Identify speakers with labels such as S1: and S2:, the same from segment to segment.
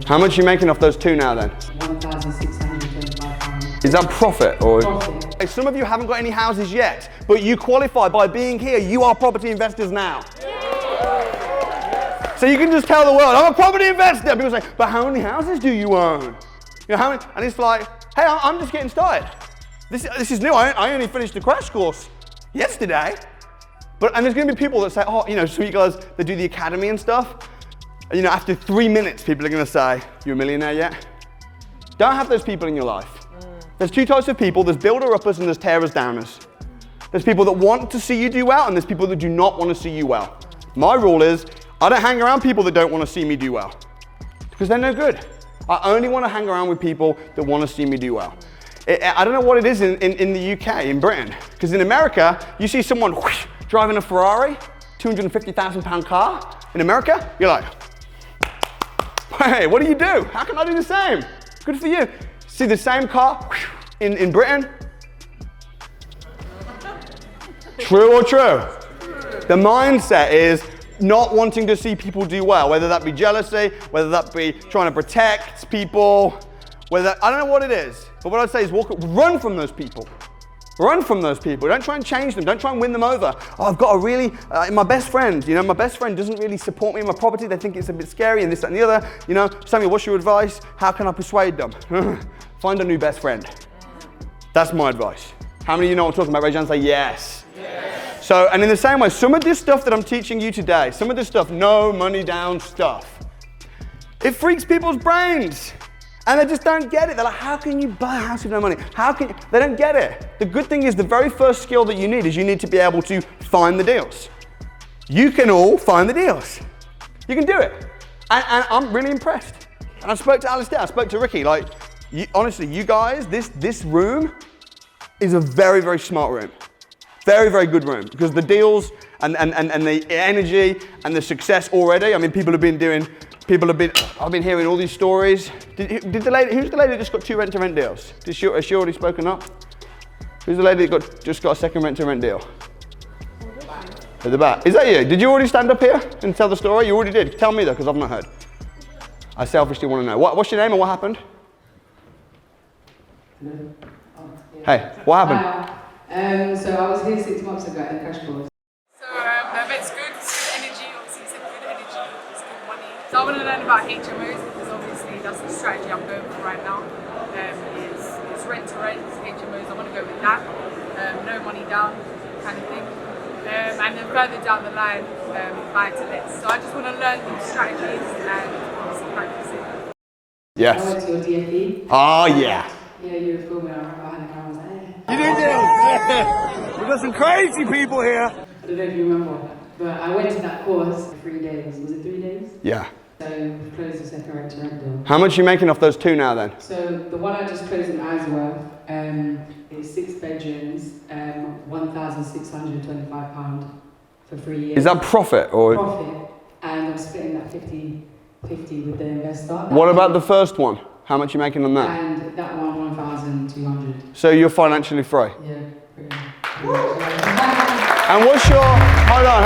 S1: How much are you making off those two now then?
S2: £1,625.
S1: Is that profit or?
S2: Profit.
S1: Hey, some of you haven't got any houses yet, but you qualify by being here. You are property investors now. So you can just tell the world, I'm a property investor. People say, but how many houses do you own? You know, how many? And it's like, hey, I'm just getting started. This is new. I only finished the crash course yesterday. And there's going to be people that say, oh, you know, sweet guys that do the academy and stuff. And, you know, after 3 minutes, people are going to say, you a millionaire yet? Don't have those people in your life. There's two types of people. There's builder-uppers and there's tearers-downers. There's people that want to see you do well and there's people that do not want to see you well. My rule is, I don't hang around people that don't want to see me do well because they're no good. I only want to hang around with people that want to see me do well. I don't know what it is in the UK, in Britain, because in America, you see someone whoosh, driving a Ferrari, £250,000 car. In America, you're like, hey, what do you do? How can I do the same? Good for you. See the same car whoosh, in Britain? True or true? The mindset is not wanting to see people do well, whether that be jealousy, whether that be trying to protect people, I don't know what it is, but what I'd say is run from those people. Run from those people. Don't try and change them. Don't try and win them over. Oh, I've got a really, my best friend, you know, my best friend doesn't really support me in my property. They think it's a bit scary and this, that, and the other. You know, Samuel, what's your advice? How can I persuade them? Find a new best friend. That's my advice. How many of you know what I'm talking about? Raise your hand and say yes. Yes. So, and in the same way, some of this stuff that I'm teaching you today, some of this stuff, no money down stuff, it freaks people's brains. And they just don't get it. They're like, how can you buy a house with no money? How can you? They don't get it. The good thing is the very first skill that you need is you need to be able to find the deals. You can all find the deals. You can do it. And I'm really impressed. And I spoke to Alistair, I spoke to Ricky. Like, honestly, you guys, this room is a very, very smart room. Very, very good room. Because the deals and the energy and the success already, I mean, I've been hearing all these stories. Who's the lady that just got 2 rent-to-rent deals? Has she already spoken up? Who's the lady that just got a second rent-to-rent deal? At the back. Is that you? Did you already stand up here and tell the story? You already did. Tell me though, because I've not heard. I selfishly want to know. What's your name and what happened? Hey, what happened?
S2: So I was here 6 months ago at the crash course.
S3: It's good, it's good energy, obviously it's good energy, it's good money. So I want to learn about HMOs because obviously that's the strategy I'm going for right now. It's rent to rent, HMOs, I want to go with that. No money down kind of thing. And then further down the line, buy to let. So I just want to learn these strategies and obviously practice it.
S1: Yes.
S2: I went to your DFE.
S1: Oh yeah.
S2: Yeah, you were filming, I had a camera, I was like, hey.
S1: You did it! We've got some crazy people here.
S2: I don't know if you remember, but I went to that course for 3 days. Was it 3 days?
S1: Yeah.
S2: So we closed the second rent-to-rent deal.
S1: How much are you making off those two now then?
S2: So the one I just closed in Isleworth, it's 6 bedrooms, £1,625 for 3 years.
S1: Is that profit or?
S2: Profit, and I'm splitting that 50-50 with the investor.
S1: What about the first one? How much are you making on that?
S2: And that one, 1,200.
S1: So you're financially free?
S2: Yeah, pretty much.
S1: And what's your, hold on.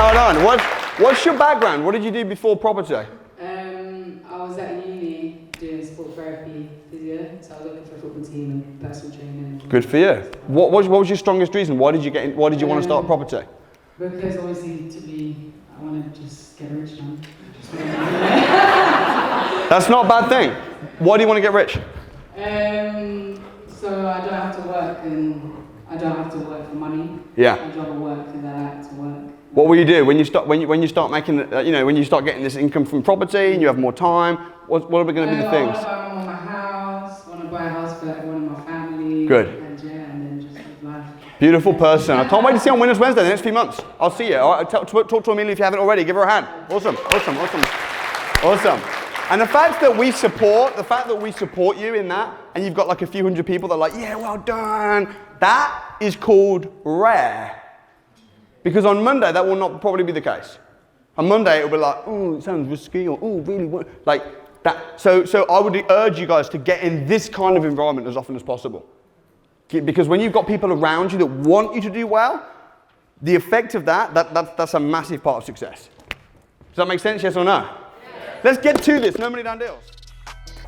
S1: What's your background? What did you do before property?
S2: I was at uni doing sport therapy, physio, so I was looking for a football team and personal training.
S1: Good for you. What was your strongest reason? Why did you want to start property?
S2: Because obviously I want to just get rich now.
S1: That's not a bad thing. Why do you want to get rich?
S2: So I don't have to work and I don't have to work for money.
S1: Yeah.
S2: My job will work and I like to work.
S1: What will you do when you start making, when you start getting this income from property and you have more time? What are going to be the things?
S2: I want to buy my house. I want to buy a house for everyone in my family.
S1: Good.
S2: And yeah, and then just live life.
S1: Beautiful person. I can't wait to see you on Winners Wednesday the next few months. I'll see you. All right, talk to Amelia if you haven't already. Give her a hand. Awesome. And the fact that we support you in that, and you've got like a few hundred people that are like, yeah, well done. That is called rare. Because on Monday, that will not probably be the case. On Monday, it'll be like, oh, it sounds risky, or oh, really, like that. So I would urge you guys to get in this kind of environment as often as possible. Because when you've got people around you that want you to do well, the effect of that's a massive part of success. Does that make sense, yes or no? Yeah. Let's get to this, no money down deals.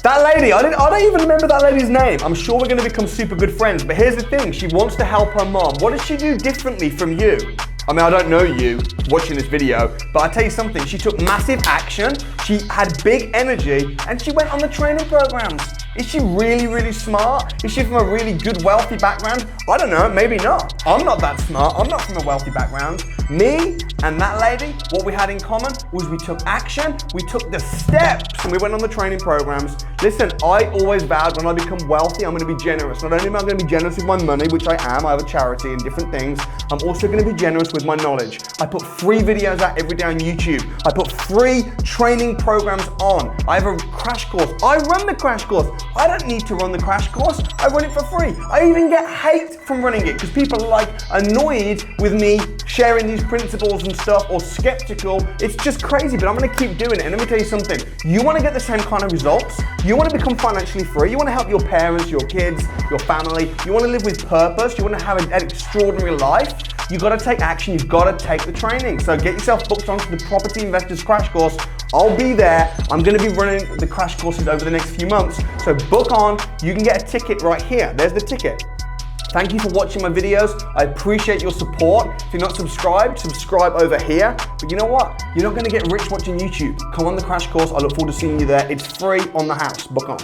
S1: That lady, I don't even remember that lady's name. I'm sure we're gonna become super good friends, but here's the thing, she wants to help her mom. What does she do differently from you? I mean, I don't know you watching this video, but I tell you something, she took massive action, she had big energy, and she went on the training programs. Is she really, really smart? Is she from a really good, wealthy background? I don't know, maybe not. I'm not that smart, I'm not from a wealthy background. Me and that lady, what we had in common was we took action, we took the steps, and we went on the training programs. Listen, I always vowed when I become wealthy, I'm gonna be generous. Not only am I gonna be generous with my money, which I am, I have a charity and different things, I'm also gonna be generous with my knowledge. I put free videos out every day on YouTube. I put free training programs on. I have a crash course. I run the crash course. I don't need to run the crash course. I run it for free. I even get hate from running it because people are like annoyed with me sharing these principles and stuff or skeptical. It's just crazy, but I'm gonna keep doing it. And let me tell you something. You wanna get the same kind of results? You wanna become financially free? You wanna help your parents, your kids, your family? You wanna live with purpose? You wanna have an extraordinary life? You gotta take action, you've gotta take the training. So get yourself booked onto the Property Investors Crash Course. I'll be there. I'm gonna be running the crash courses over the next few months. So book on, you can get a ticket right here. There's the ticket. Thank you for watching my videos. I appreciate your support. If you're not subscribed, subscribe over here. But you know what? You're not gonna get rich watching YouTube. Come on the crash course. I look forward to seeing you there. It's free on the house. Book on.